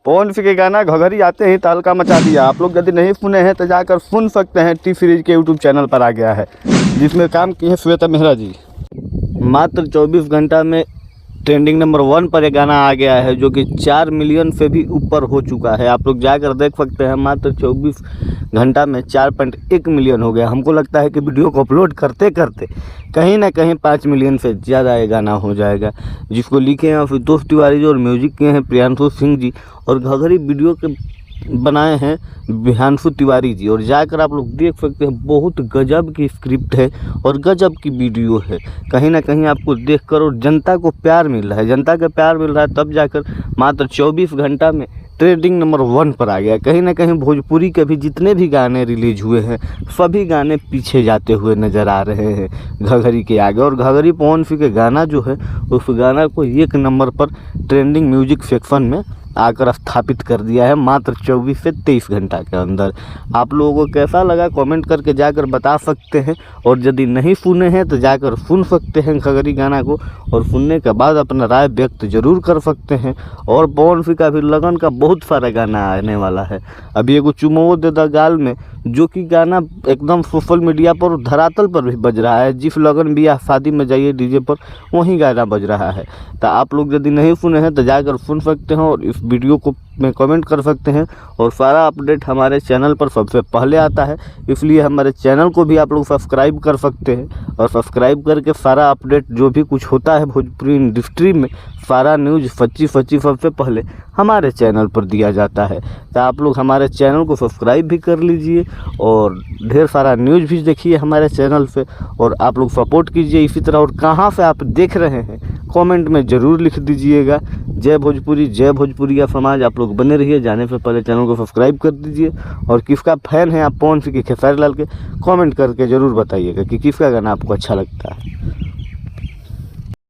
पवन सिंह के गाना घघरी आते ही तहलका मचा दिया। आप लोग यदि नहीं सुने हैं तो जाकर सुन सकते हैं। टी सीरीज के यूट्यूब चैनल पर आ गया है, जिसमें काम की है श्वेता मेहरा जी। मात्र 24 घंटा में ट्रेंडिंग नंबर 1 पर यह गाना आ गया है, जो कि 4 मिलियन से भी ऊपर हो चुका है। आप लोग जाकर देख सकते हैं। मात्र 24 घंटा में 4.1 मिलियन हो गया। हमको लगता है कि वीडियो को अपलोड करते करते कहीं ना कहीं 5 मिलियन से ज़्यादा ये गाना हो जाएगा, जिसको लिखे हैं आशुतोष तिवारी जी और म्यूजिक किए हैं प्रियांशु सिंह जी, और घघरी वीडियो के बनाए हैं विहांशु तिवारी जी। और जाकर आप लोग देख सकते हैं, बहुत गजब की स्क्रिप्ट है और गजब की वीडियो है। कहीं ना कहीं आपको देखकर और जनता को प्यार मिल रहा है, जनता का प्यार मिल रहा है, तब जाकर मात्र 24 घंटा में ट्रेंडिंग नंबर 1 पर आ गया। कहीं ना कहीं भोजपुरी के भी जितने भी गाने रिलीज हुए हैं, सभी गाने पीछे जाते हुए नज़र आ रहे हैं घघरी के आगे। और घघरी पवन सिंह के गाना जो है, उस गाना को 1 नंबर पर ट्रेंडिंग म्यूजिक सेक्शन में आकर स्थापित कर दिया है मात्र 24 से 23 घंटा के अंदर। आप लोगों को कैसा लगा कमेंट करके जाकर बता सकते हैं। और यदि नहीं सुने हैं तो जाकर सुन सकते हैं घघरी गाना को, और सुनने के बाद अपना राय व्यक्त जरूर कर सकते हैं। और पवन सिंह का भी लगन का बहुत सारा गाना आने वाला है। अभी एगो चुमो दे दा गाल में, जो कि गाना एकदम सोशल मीडिया पर धरातल पर भी बज रहा है। जिस लगन भी या शादी में जाइए डीजे पर, वहीं गाना बज रहा है। तो आप लोग यदि नहीं सुने हैं तो जाकर सुन सकते हैं और इस वीडियो को में कमेंट कर सकते हैं। और सारा अपडेट हमारे चैनल पर सबसे पहले आता है, इसलिए हमारे चैनल को भी आप लोग सब्सक्राइब कर सकते हैं। और सब्सक्राइब करके सारा अपडेट जो भी कुछ होता है भोजपुरी इंडस्ट्री में, सारा न्यूज़ सच्ची सबसे पहले हमारे चैनल पर दिया जाता है। तो आप लोग हमारे चैनल को सब्सक्राइब भी कर लीजिए और ढेर सारा न्यूज़ भी देखिए हमारे चैनल पे, और आप लोग सपोर्ट कीजिए इसी तरह। और कहाँ से आप देख रहे हैं कमेंट में ज़रूर लिख दीजिएगा। जय भोजपुरी, जय भोजपुरिया समाज। आप लोग बने रहिए। जाने से पहले चैनल को सब्सक्राइब कर दीजिए। और किसका फ़ैन है आप पवन सिंह के, खेसारी लाल के, कमेंट करके ज़रूर बताइएगा कि किसका गाना आपको अच्छा लगता है।